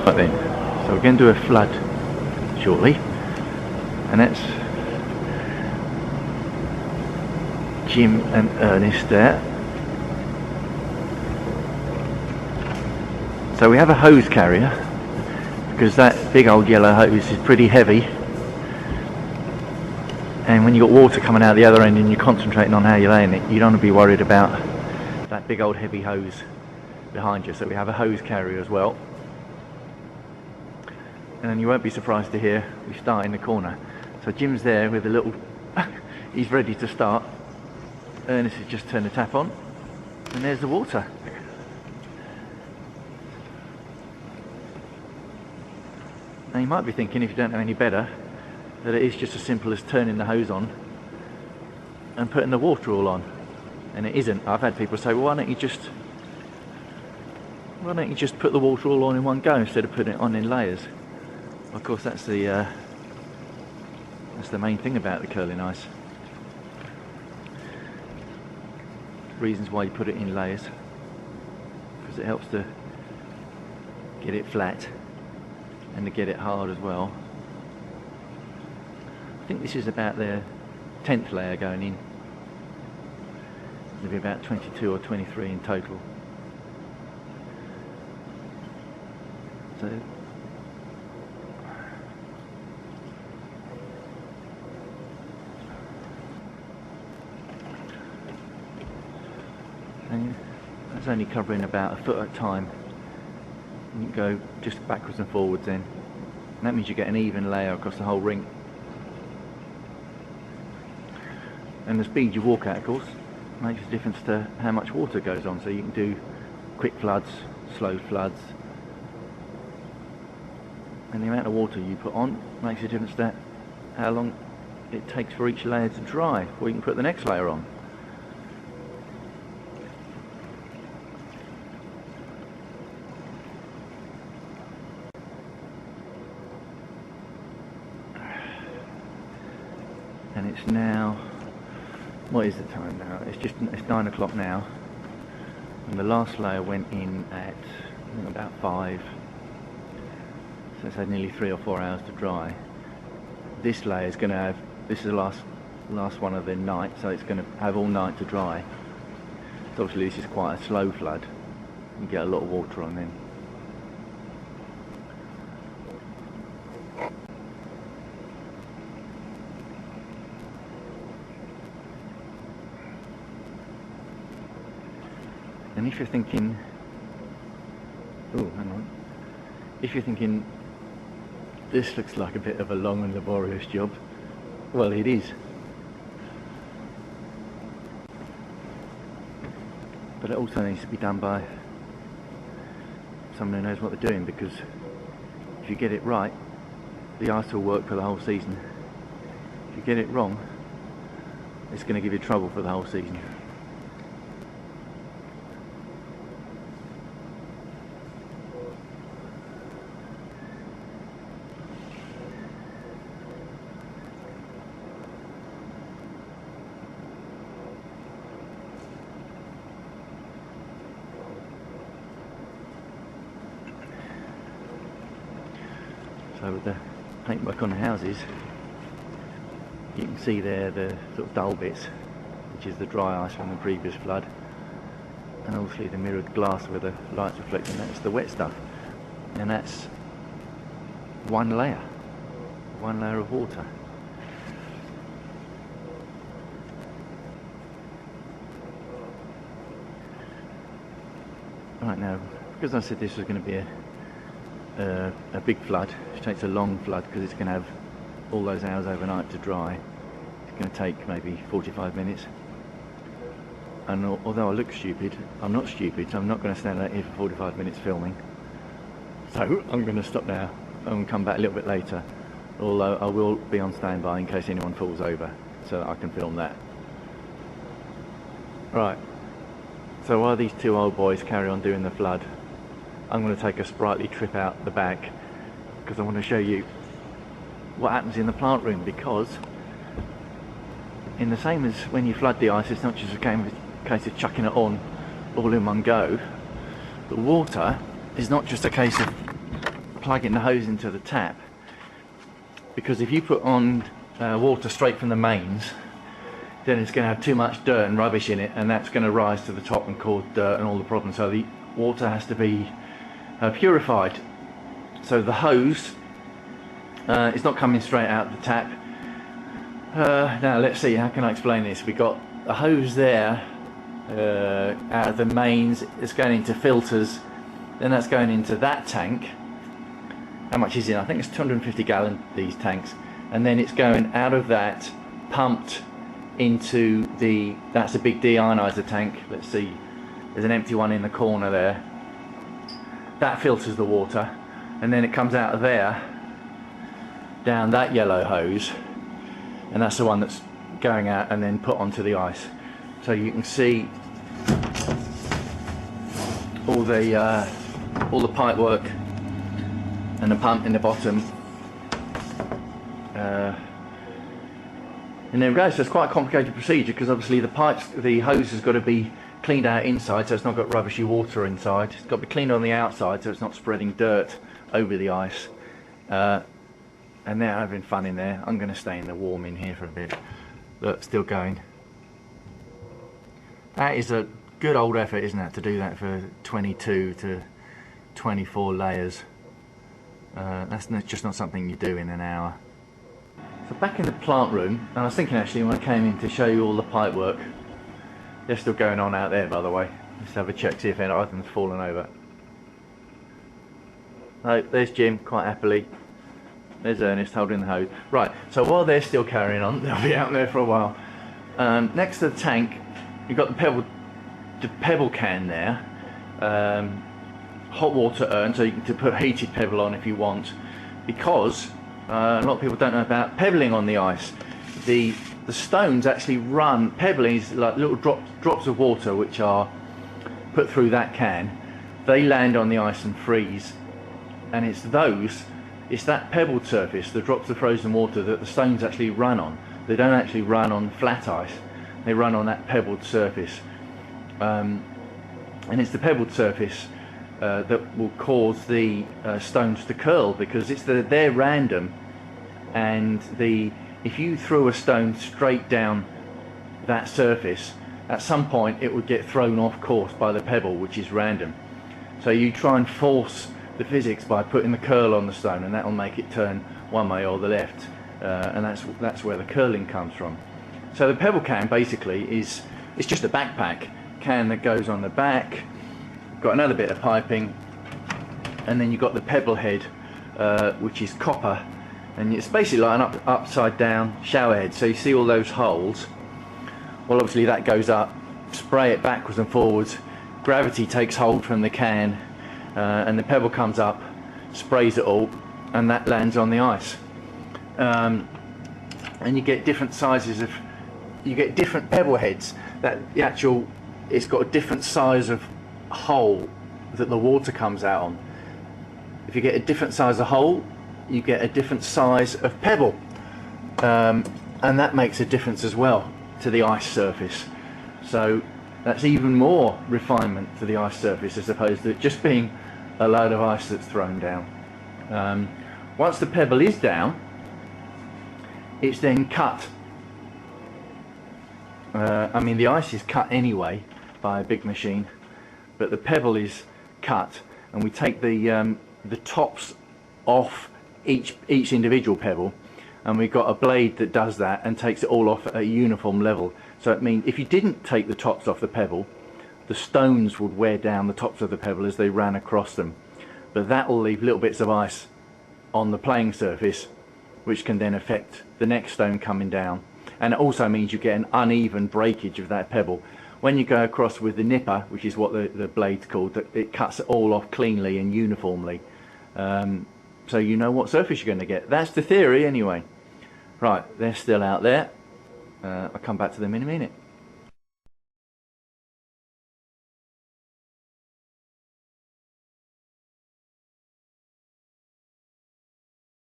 Right then, so we're going to do a flood shortly, and that's Jim and Ernest there. So we have a hose carrier because that big old yellow hose is pretty heavy, and when you've got water coming out the other end and you're concentrating on how you're laying it, you don't want to be worried about that big old heavy hose behind you. So we have a hose carrier as well. And then you won't be surprised to hear we start in the corner. So Jim's there with a little he's ready to start. Ernest has just turned the tap on, and there's the water. Now you might be thinking, if you don't know any better, that it is just as simple as turning the hose on and putting the water all on, and it isn't. I've had people say, well, why don't you just put the water all on in one go instead of putting it on in layers? Of course, that's the main thing about the curling ice. Reasons why you put it in layers, because it helps to get it flat and to get it hard as well. I think this is about the 10th layer going in. There'll be about 22 or 23 in total. So and that's only covering about a foot at a time. You can go just backwards and forwards then. And that means you get an even layer across the whole rink. And the speed you walk at, of course, makes a difference to how much water goes on. So you can do quick floods, slow floods, and the amount of water you put on makes a difference to how long it takes for each layer to dry before you can put the next layer on. And it's now, what is the time now? It's 9 o'clock now, and the last layer went in at I think about 5, so it's had nearly 3 or 4 hours to dry. This layer is going to have, this is the last one of the night, so it's going to have all night to dry. So obviously this is quite a slow flood. You get a lot of water on then. And if you're thinking, oh, hang on, if you're thinking this looks like a bit of a long and laborious job, well, it is. But it also needs to be done by someone who knows what they're doing, because if you get it right, the ice will work for the whole season. If you get it wrong, it's going to give you trouble for the whole season. So with the paintwork on the houses, you can see there the sort of dull bits, which is the dry ice from the previous flood, and obviously the mirrored glass where the light's reflecting, that's the wet stuff, and that's one layer of water. Right, now, because I said this was going to be a big flood, which takes a long flood because it's going to have all those hours overnight to dry, it's going to take maybe 45 minutes. And although I look stupid, I'm not stupid, so I'm not going to stand out here for 45 minutes filming. So I'm going to stop now and come back a little bit later, although I will be on standby in case anyone falls over, so that I can film that. Right, so while these two old boys carry on doing the flood, I'm going to take a sprightly trip out the back, because I want to show you what happens in the plant room. Because in the same as when you flood the ice, it's not just a case of chucking it on all in one go. The water is not just a case of plugging the hose into the tap, because if you put on water straight from the mains, then it's going to have too much dirt and rubbish in it, and that's going to rise to the top and cause dirt and all the problems. So the water has to be purified. So the hose is not coming straight out the tap. Now let's see, how can I explain this? We've got a hose there out of the mains. It's going into filters, then that's going into that tank. How much is in? I think it's 250 gallon, these tanks, and then it's going out of that, pumped into the, that's a big deionizer tank. Let's see, there's an empty one in the corner there. That filters the water, and then it comes out of there down that yellow hose, and that's the one that's going out and then put onto the ice. So you can see all the pipe work and the pump in the bottom, and there we go. So it's quite a complicated procedure, because obviously the hose has got to be cleaned out inside, so it's not got rubbishy water inside. It's got to be cleaned on the outside, so it's not spreading dirt over the ice. And they're having fun in there. I'm going to stay in the warm in here for a bit. Look, still going. That is a good old effort, isn't it, to do that for 22 to 24 layers. That's just not something you do in an hour. So back in the plant room, and I was thinking actually when I came in to show you all the pipe work, they're still going on out there, by the way. Let's have a check, see if any items fallen over. Oh, there's Jim, quite happily. There's Ernest holding the hose. Right, so while they're still carrying on, they'll be out there for a while. Next to the tank, you've got the pebble can there. Hot water urn, so you can put heated pebble on if you want, because a lot of people don't know about pebbling on the ice. The stones actually run. Pebbling is like little drops of water which are put through that can. They land on the ice and freeze, and it's that pebbled surface, the drops of frozen water, that the stones actually run on. They don't actually run on flat ice, they run on that pebbled surface, and it's the pebbled surface that will cause the stones to curl, because they're random, and if you threw a stone straight down that surface, at some point it would get thrown off course by the pebble, which is random. So you try and force the physics by putting the curl on the stone, and that will make it turn one way or the left, and that's where the curling comes from. So the pebble can basically it's just a backpack can that goes on the back. Got another bit of piping, and then you've got the pebble head, which is copper, and it's basically like an upside down shower head. So you see all those holes. Well, obviously that goes up, spray it backwards and forwards, gravity takes hold from the can, and the pebble comes up, sprays it all, and that lands on the ice. And you get different sizes of, you get different pebble heads. It's got a different size of hole that the water comes out on. If you get a different size of hole, you get a different size of pebble, and that makes a difference as well to the ice surface. So that's even more refinement to the ice surface, as opposed to it just being a load of ice that's thrown down. Once the pebble is down, it's then cut. I mean, the ice is cut anyway by a big machine, but the pebble is cut, and we take the tops off each individual pebble, and we've got a blade that does that and takes it all off at a uniform level. So it means if you didn't take the tops off the pebble, the stones would wear down the tops of the pebble as they ran across them, but that will leave little bits of ice on the playing surface, which can then affect the next stone coming down. And it also means you get an uneven breakage of that pebble. When you go across with the nipper, which is what the blade's called, it cuts it all off cleanly and uniformly, so you know what surface you're going to get. That's the theory anyway. Right, they're still out there. I'll come back to them in a minute.